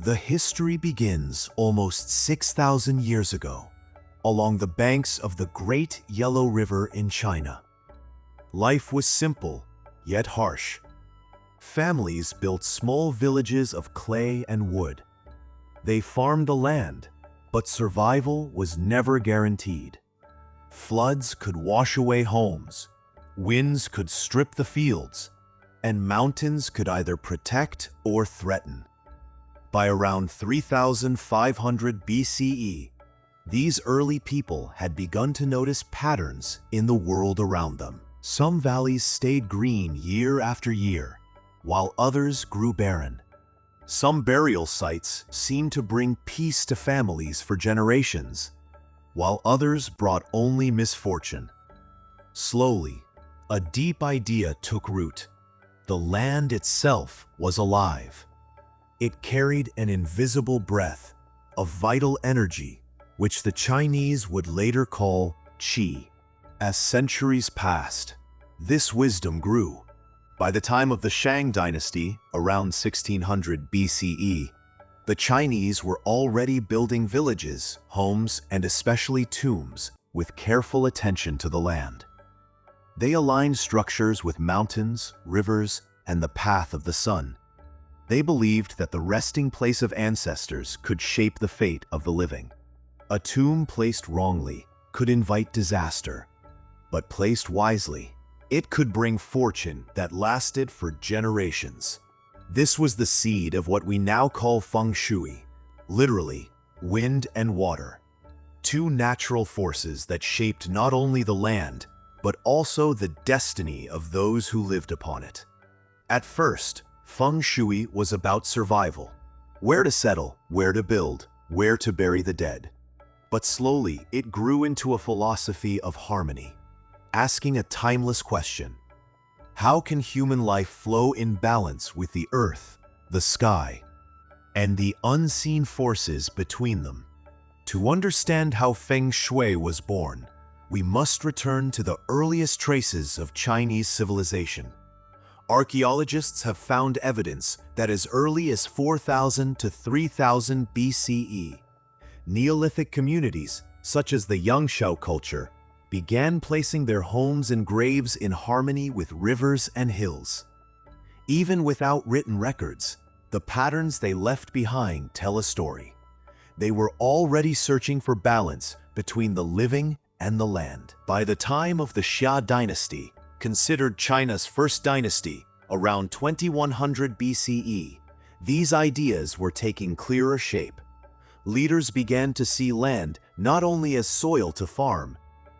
The history begins almost 6,000 years ago, along the banks of the Great Yellow River in China. Life was simple, yet harsh. Families built small villages of clay and wood. They farmed the land, but survival was never guaranteed. Floods could wash away homes, winds could strip the fields, and mountains could either protect or threaten. By around 3,500 BCE, these early people had begun to notice patterns in the world around them. Some valleys stayed green year after year, while others grew barren. Some burial sites seemed to bring peace to families for generations, while others brought only misfortune. Slowly, a deep idea took root. The land itself was alive. It carried an invisible breath, a vital energy, which the Chinese would later call qi. As centuries passed, this wisdom grew. By the time of the Shang dynasty, around 1600 BCE, the Chinese were already building villages, homes, and especially tombs with careful attention to the land. They aligned structures with mountains, rivers, and the path of the sun. They believed that the resting place of ancestors could shape the fate of the living. A tomb placed wrongly could invite disaster, but placed wisely, it could bring fortune that lasted for generations. This was the seed of what we now call Feng Shui, literally, wind and water. Two natural forces that shaped not only the land, but also the destiny of those who lived upon it. At first, Feng Shui was about survival. Where to settle, where to build, where to bury the dead. But slowly, it grew into a philosophy of harmony, asking a timeless question. How can human life flow in balance with the earth, the sky, and the unseen forces between them? To understand how Feng Shui was born, we must return to the earliest traces of Chinese civilization. Archaeologists have found evidence that as early as 4000 to 3000 BCE, Neolithic communities, such as the Yangshao culture, began placing their homes and graves in harmony with rivers and hills. Even without written records, the patterns they left behind tell a story. They were already searching for balance between the living and the land. By the time of the Xia dynasty, considered China's first dynasty, around 2100 BCE, these ideas were taking clearer shape. Leaders began to see land not only as soil to farm,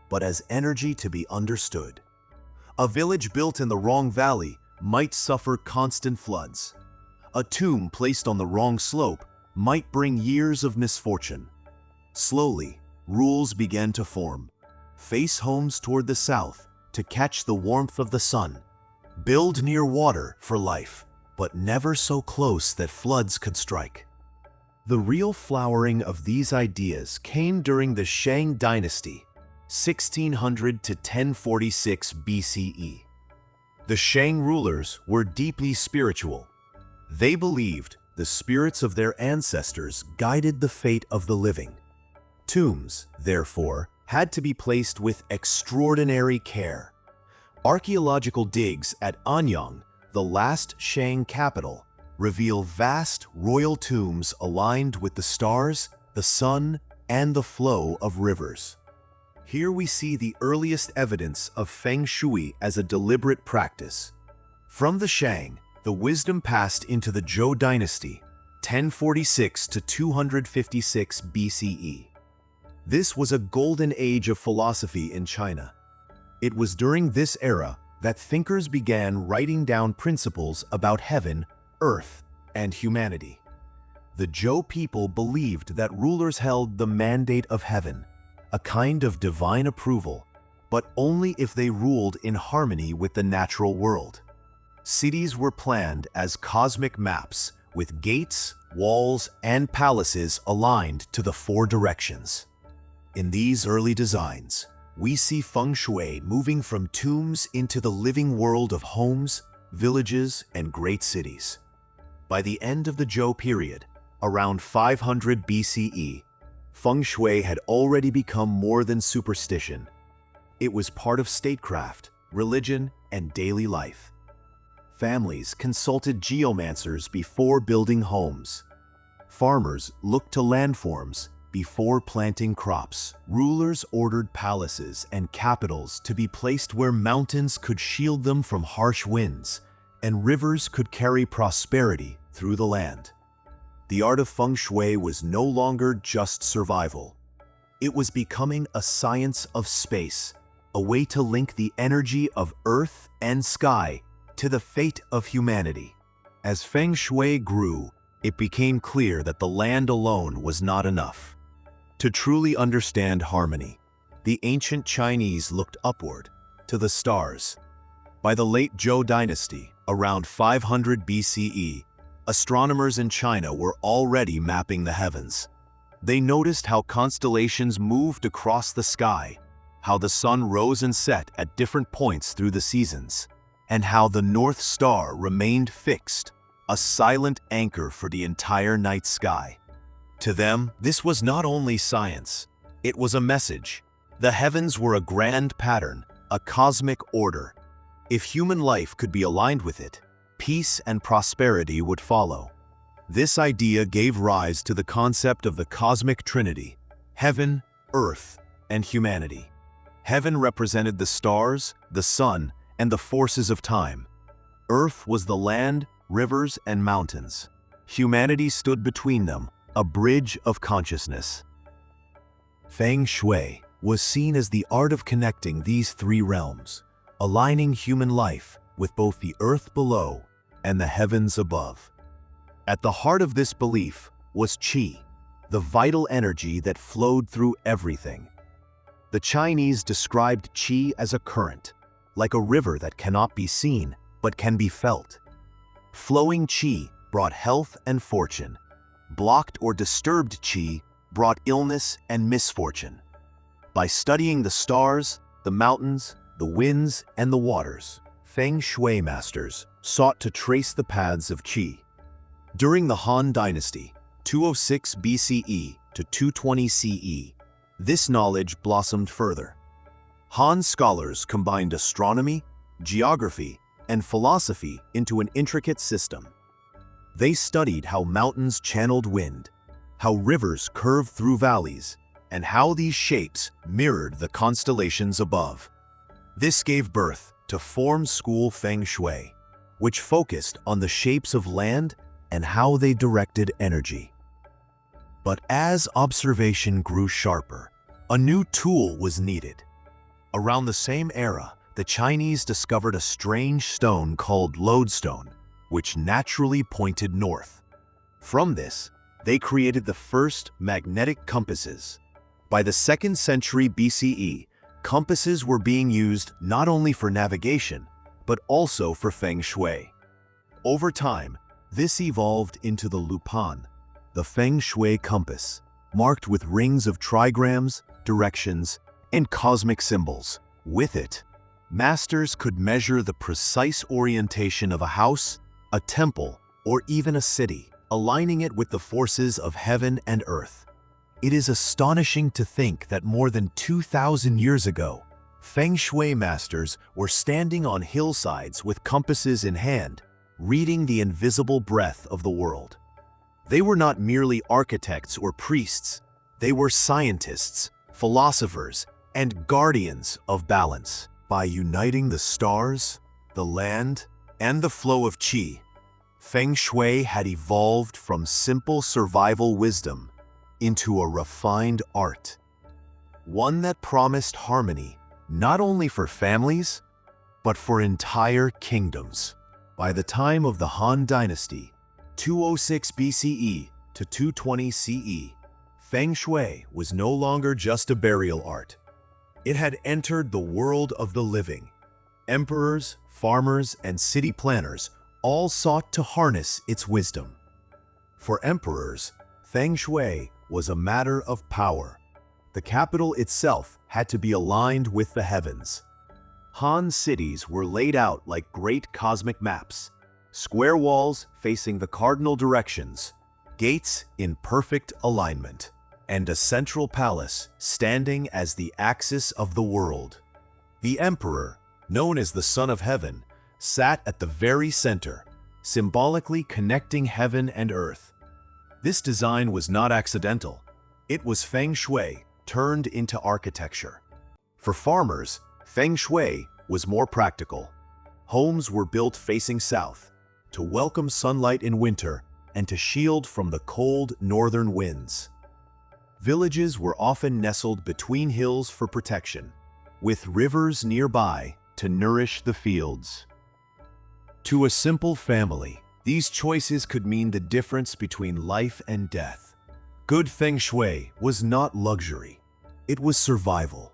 but as energy to be understood. A village built in the wrong valley might suffer constant floods. A tomb placed on the wrong slope might bring years of misfortune. Slowly, rules began to form. Face homes toward the south to catch the warmth of the sun. Build near water for life, but never so close that floods could strike. The real flowering of these ideas came during the Shang dynasty, 1600 to 1046 BCE. The Shang rulers were deeply spiritual. They believed the spirits of their ancestors guided the fate of the living. Tombs, therefore, had to be placed with extraordinary care. Archaeological digs at Anyang, the last Shang capital, reveal vast royal tombs aligned with the stars, the sun, and the flow of rivers. Here we see the earliest evidence of Feng Shui as a deliberate practice. From the Shang, the wisdom passed into the Zhou dynasty, 1046 to 256 BCE. This was a golden age of philosophy in China. It was during this era that thinkers began writing down principles about heaven, earth, and humanity. The Zhou people believed that rulers held the mandate of heaven, a kind of divine approval, but only if they ruled in harmony with the natural world. Cities were planned as cosmic maps, with gates, walls, and palaces aligned to the four directions. In these early designs, we see Feng Shui moving from tombs into the living world of homes, villages, and great cities. By the end of the Zhou period, Around 500 BCE, Feng Shui had already become more than superstition. It was part of statecraft, religion, and daily life. Families consulted geomancers before building homes. Farmers looked to landforms before planting crops. Rulers ordered palaces and capitals to be placed where mountains could shield them from harsh winds, and rivers could carry prosperity through the land. The art of Feng Shui was no longer just survival. It was becoming a science of space, a way to link the energy of earth and sky to the fate of humanity. As Feng Shui grew, it became clear that the land alone was not enough. To truly understand harmony, the ancient Chinese looked upward, to the stars. By the late Zhou dynasty, around 500 BCE, astronomers in China were already mapping the heavens. They noticed how constellations moved across the sky, how the sun rose and set at different points through the seasons, and how the North Star remained fixed, a silent anchor for the entire night sky. To them, this was not only science, it was a message. The heavens were a grand pattern, a cosmic order. If human life could be aligned with it, peace and prosperity would follow. This idea gave rise to the concept of the cosmic trinity: heaven, earth, and humanity. Heaven represented the stars, the sun, and the forces of time. Earth was the land, rivers, and mountains. Humanity stood between them, a bridge of consciousness. Feng Shui was seen as the art of connecting these three realms, aligning human life with both the earth below and the heavens above. At the heart of this belief was qi, the vital energy that flowed through everything. The Chinese described qi as a current, like a river that cannot be seen but can be felt. Flowing qi brought health and fortune. Blocked or disturbed qi brought illness and misfortune. By studying the stars, the mountains, the winds, and the waters, Feng Shui masters sought to trace the paths of qi. During the Han Dynasty, 206 BCE to 220 CE, this knowledge blossomed further. Han scholars combined astronomy, geography, and philosophy into an intricate system. They studied how mountains channeled wind, how rivers curved through valleys, and how these shapes mirrored the constellations above. This gave birth to Form School Feng Shui, which focused on the shapes of land and how they directed energy. But as observation grew sharper, a new tool was needed. Around the same era, the Chinese discovered a strange stone called lodestone, which naturally pointed north. From this, they created the first magnetic compasses. By the 2nd century BCE, compasses were being used not only for navigation, but also for Feng Shui. Over time, this evolved into the lupan, the Feng Shui compass, marked with rings of trigrams, directions, and cosmic symbols. With it, masters could measure the precise orientation of a house, a temple, or even a city, aligning it with the forces of heaven and earth. It is astonishing to think that more than 2,000 years ago, Feng Shui masters were standing on hillsides with compasses in hand, reading the invisible breath of the world. They were not merely architects or priests, they were scientists, philosophers, and guardians of balance. By uniting the stars, the land, and the flow of qi, Feng Shui had evolved from simple survival wisdom into a refined art, one that promised harmony not only for families, but for entire kingdoms. By the time of the Han Dynasty, 206 BCE to 220 CE, Feng Shui was no longer just a burial art. It had entered the world of the living. Emperors, farmers, and city planners all sought to harness its wisdom. For emperors, Feng Shui was a matter of power. The capital itself had to be aligned with the heavens. Han cities were laid out like great cosmic maps, square walls facing the cardinal directions, gates in perfect alignment, and a central palace standing as the axis of the world. The emperor, known as the Son of Heaven, sat at the very center, symbolically connecting heaven and earth. This design was not accidental. It was Feng Shui turned into architecture. For farmers, Feng Shui was more practical. Homes were built facing south, to welcome sunlight in winter and to shield from the cold northern winds. Villages were often nestled between hills for protection, with rivers nearby to nourish the fields. To a simple family, these choices could mean the difference between life and death. Good Feng Shui was not luxury, it was survival.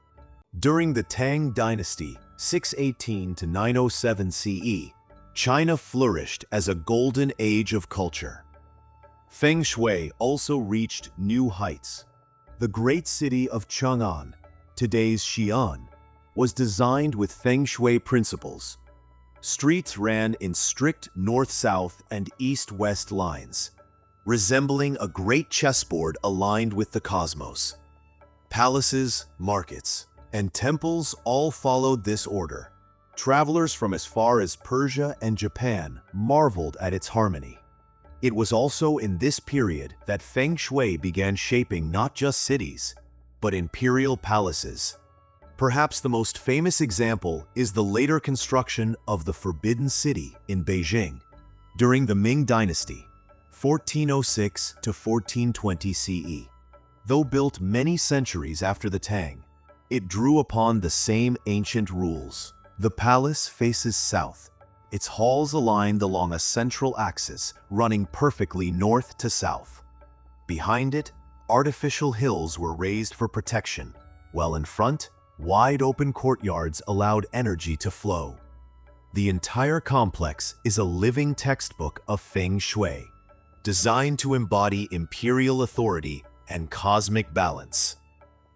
During the Tang Dynasty, 618 to 907 CE, China flourished as a golden age of culture. Feng Shui also reached new heights. The great city of Chang'an, today's Xi'an, was designed with Feng Shui principles. Streets ran in strict north-south and east-west lines, resembling a great chessboard aligned with the cosmos. Palaces, markets, and temples all followed this order. Travelers from as far as Persia and Japan marveled at its harmony. It was also in this period that Feng Shui began shaping not just cities, but imperial palaces. Perhaps the most famous example is the later construction of the Forbidden City in Beijing during the Ming Dynasty, 1406 to 1420 CE. Though built many centuries after the Tang, it drew upon the same ancient rules. The palace faces south, its halls aligned along a central axis running perfectly north to south. Behind it, artificial hills were raised for protection, while in front, wide open courtyards allowed energy to flow. The entire complex is a living textbook of Feng Shui, designed to embody imperial authority and cosmic balance.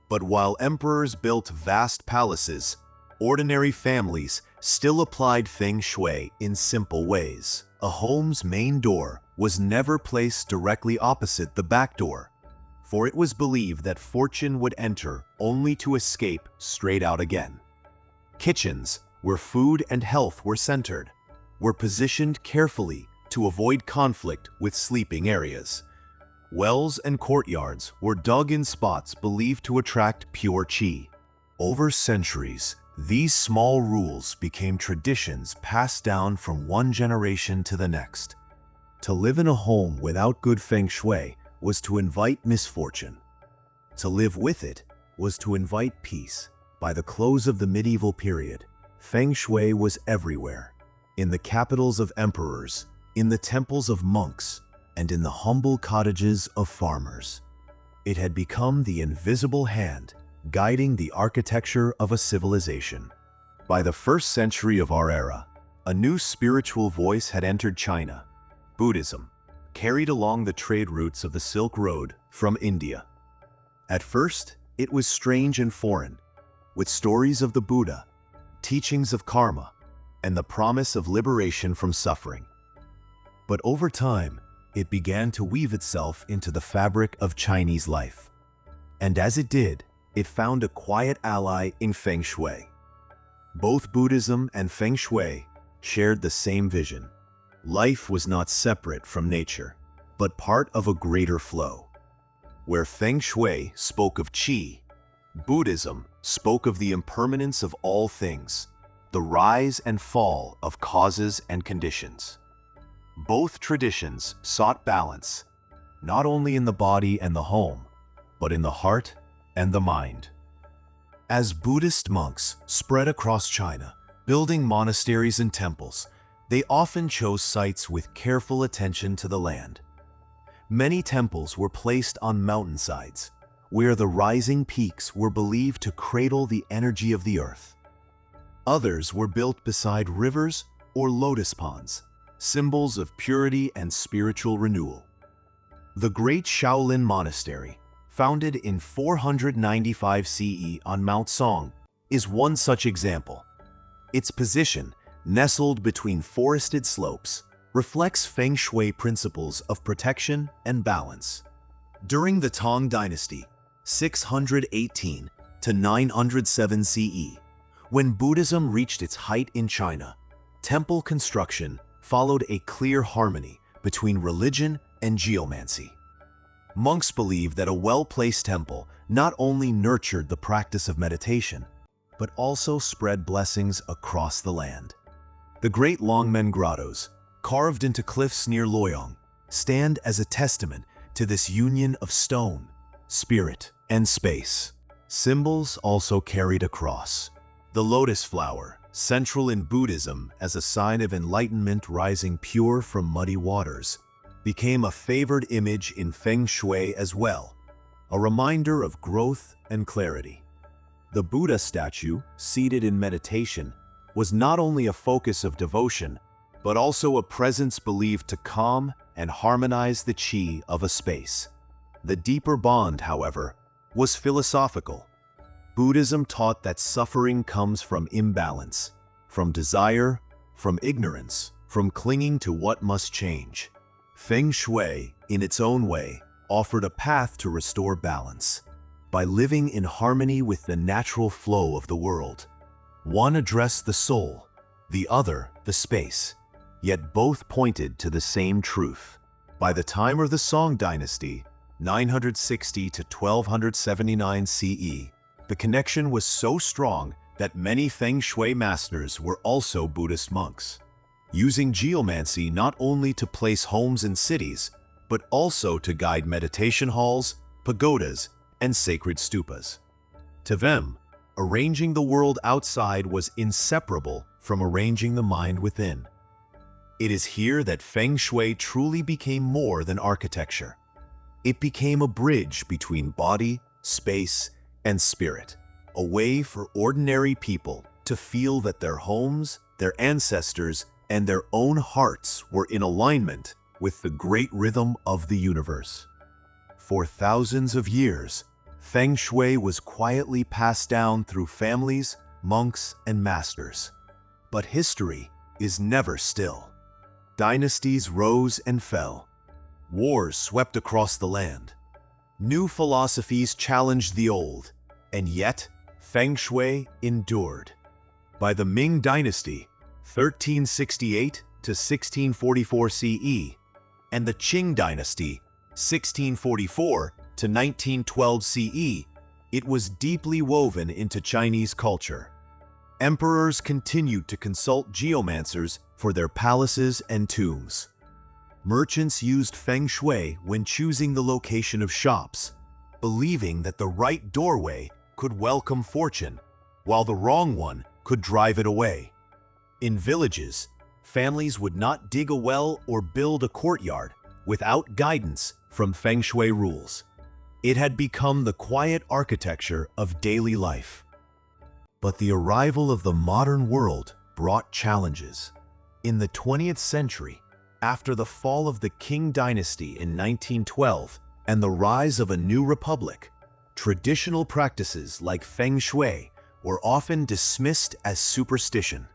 But while emperors built vast palaces, ordinary families still applied Feng Shui in simple ways. A home's main door was never placed directly opposite the back door, for it was believed that fortune would enter only to escape straight out again. Kitchens, where food and health were centered, were positioned carefully to avoid conflict with sleeping areas. Wells and courtyards were dug in spots believed to attract pure qi. Over centuries, these small rules became traditions passed down from one generation to the next. To live in a home without good Feng Shui was to invite misfortune. To live with it was to invite peace. By the close of the medieval period, Feng Shui was everywhere, in the capitals of emperors, in the temples of monks, and in the humble cottages of farmers. It had become the invisible hand guiding the architecture of a civilization. By the 1st century of our era, a new spiritual voice had entered China, Buddhism, carried along the trade routes of the Silk Road from India. At first, it was strange and foreign, with stories of the Buddha, teachings of karma, and the promise of liberation from suffering. But over time, it began to weave itself into the fabric of Chinese life. And as it did, it found a quiet ally in Feng Shui. Both Buddhism and Feng Shui shared the same vision. Life was not separate from nature, but part of a greater flow. Where Feng Shui spoke of qi, Buddhism spoke of the impermanence of all things, the rise and fall of causes and conditions. Both traditions sought balance, not only in the body and the home, but in the heart and the mind. As Buddhist monks spread across China, building monasteries and temples, they often chose sites with careful attention to the land. Many temples were placed on mountainsides, where the rising peaks were believed to cradle the energy of the earth. Others were built beside rivers or lotus ponds, symbols of purity and spiritual renewal. The great Shaolin Monastery, founded in 495 CE on Mount Song, is one such example. Its position, nestled between forested slopes, reflects Feng Shui principles of protection and balance. During the Tang Dynasty, 618 to 907 CE, when Buddhism reached its height in China, temple construction followed a clear harmony between religion and geomancy. Monks believed that a well-placed temple not only nurtured the practice of meditation, but also spread blessings across the land. The great Longmen grottos, carved into cliffs near Luoyang, stand as a testament to this union of stone, spirit, and space. Symbols also carried a cross. The lotus flower, central in Buddhism as a sign of enlightenment rising pure from muddy waters, became a favored image in Feng Shui as well, a reminder of growth and clarity. The Buddha statue, seated in meditation, was not only a focus of devotion, but also a presence believed to calm and harmonize the qi of a space. The deeper bond, however, was philosophical. Buddhism taught that suffering comes from imbalance, from desire, from ignorance, from clinging to what must change. Feng Shui, in its own way, offered a path to restore balance. By living in harmony with the natural flow of the world. One addressed the soul, the other the space, yet both pointed to the same truth. By the time of the Song Dynasty, 960 to 1279 CE, the connection was so strong that many Feng Shui masters were also Buddhist monks, using geomancy not only to place homes in cities, but also to guide meditation halls, pagodas, and sacred stupas. To them, arranging the world outside was inseparable from arranging the mind within. It is here that Feng Shui truly became more than architecture. It became a bridge between body, space, and spirit, a way for ordinary people to feel that their homes, their ancestors, and their own hearts were in alignment with the great rhythm of the universe. For thousands of years, Feng Shui was quietly passed down through families, monks, and masters. But history is never still. Dynasties rose and fell. Wars swept across the land. New philosophies challenged the old, and yet Feng Shui endured. By the Ming Dynasty, 1368 to 1644 CE, and the Qing Dynasty, 1644 to 1912 CE, it was deeply woven into Chinese culture. Emperors continued to consult geomancers for their palaces and tombs. Merchants used Feng Shui when choosing the location of shops, believing that the right doorway could welcome fortune, while the wrong one could drive it away. In villages, families would not dig a well or build a courtyard without guidance from Feng Shui rules. It had become the quiet architecture of daily life. But the arrival of the modern world brought challenges. In the 20th century, after the fall of the Qing Dynasty in 1912 and the rise of a new republic, traditional practices like Feng Shui were often dismissed as superstition.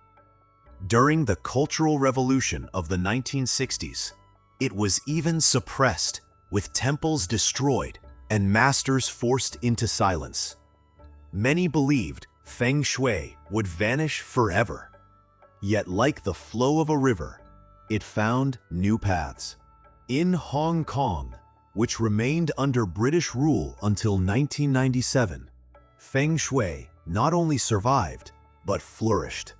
During the Cultural Revolution of the 1960s, it was even suppressed, with temples destroyed and masters forced into silence. Many believed Feng Shui would vanish forever. Yet, like the flow of a river, it found new paths. In Hong Kong, which remained under British rule until 1997, Feng Shui not only survived, but flourished.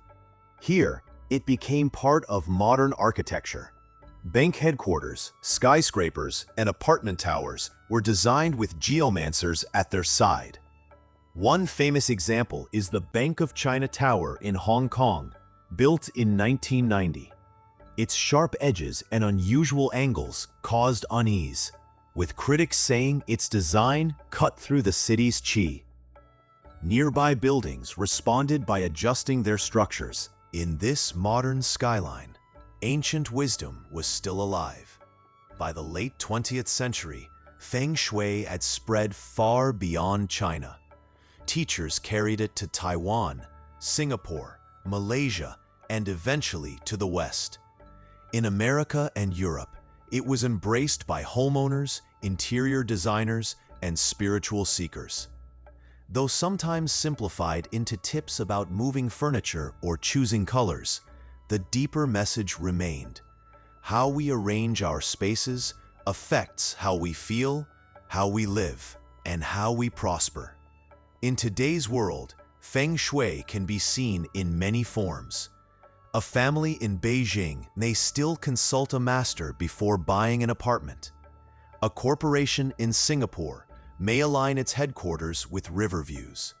Here, it became part of modern architecture. Bank headquarters, skyscrapers, and apartment towers were designed with geomancers at their side. One famous example is the Bank of China Tower in Hong Kong, built in 1990. Its sharp edges and unusual angles caused unease, with critics saying its design cut through the city's qi. Nearby buildings responded by adjusting their structures. In this modern skyline, ancient wisdom was still alive. By the late 20th century, Feng Shui had spread far beyond China. Teachers carried it to Taiwan, Singapore, Malaysia, and eventually to the West. In America and Europe, it was embraced by homeowners, interior designers, and spiritual seekers. Though sometimes simplified into tips about moving furniture or choosing colors, the deeper message remained. How we arrange our spaces affects how we feel, how we live, and how we prosper. In today's world, Feng Shui can be seen in many forms. A family in Beijing may still consult a master before buying an apartment. A corporation in Singapore may align its headquarters with river views.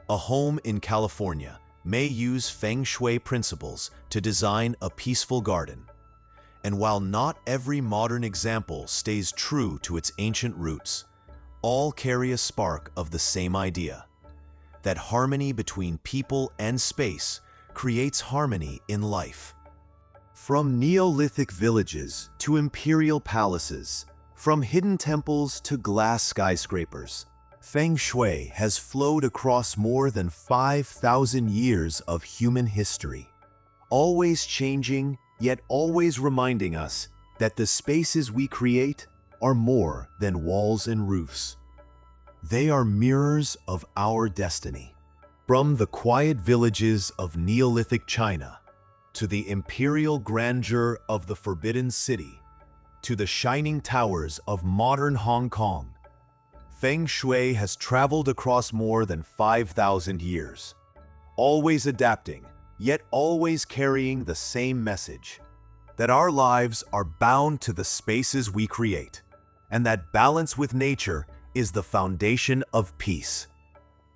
A home in California may use Feng Shui principles to design a peaceful garden. And while not every modern example stays true to its ancient roots, all carry a spark of the same idea: that harmony between people and space creates harmony in life. From Neolithic villages to imperial palaces, from hidden temples to glass skyscrapers, Feng Shui has flowed across more than 5,000 years of human history, always changing, yet always reminding us that the spaces we create are more than walls and roofs. They are mirrors of our destiny. From the quiet villages of Neolithic China, to the imperial grandeur of the Forbidden City, to the shining towers of modern Hong Kong, Feng Shui has traveled across more than 5,000 years, always adapting, yet always carrying the same message: that our lives are bound to the spaces we create, and that balance with nature is the foundation of peace.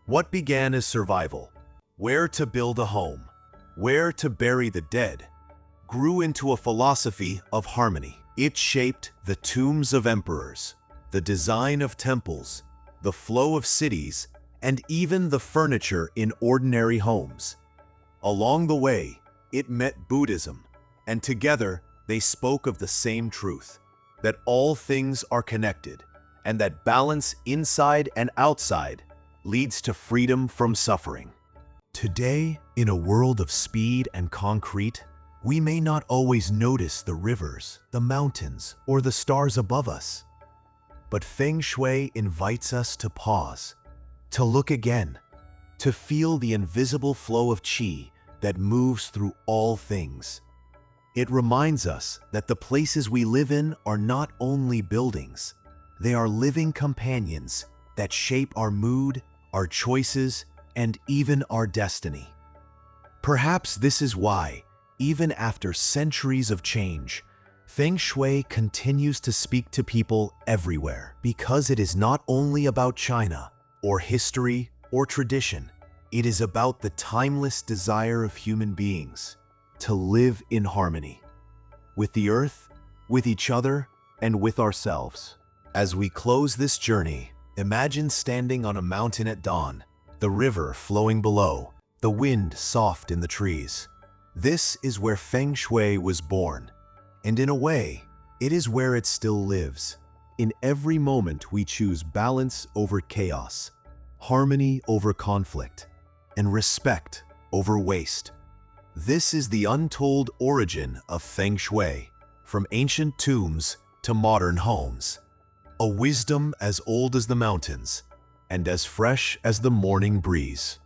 What began as survival, where to build a home, where to bury the dead, grew into a philosophy of harmony. It shaped the tombs of emperors, the design of temples, the flow of cities, and even the furniture in ordinary homes. Along the way, it met Buddhism, and together they spoke of the same truth: that all things are connected, and that balance inside and outside leads to freedom from suffering. Today, in a world of speed and concrete, we may not always notice the rivers, the mountains, or the stars above us. But Feng Shui invites us to pause, to look again, to feel the invisible flow of qi that moves through all things. It reminds us that the places we live in are not only buildings, they are living companions that shape our mood, our choices, and even our destiny. Perhaps this is why, even after centuries of change, Feng Shui continues to speak to people everywhere, because it is not only about China, or history, or tradition. It is about the timeless desire of human beings to live in harmony with the earth, with each other, and with ourselves. As we close this journey, imagine standing on a mountain at dawn, the river flowing below, the wind soft in the trees. This is where Feng Shui was born, and in a way, it is where it still lives. In every moment we choose balance over chaos, harmony over conflict, and respect over waste. This is the untold origin of Feng Shui, from ancient tombs to modern homes. A wisdom as old as the mountains and as fresh as the morning breeze.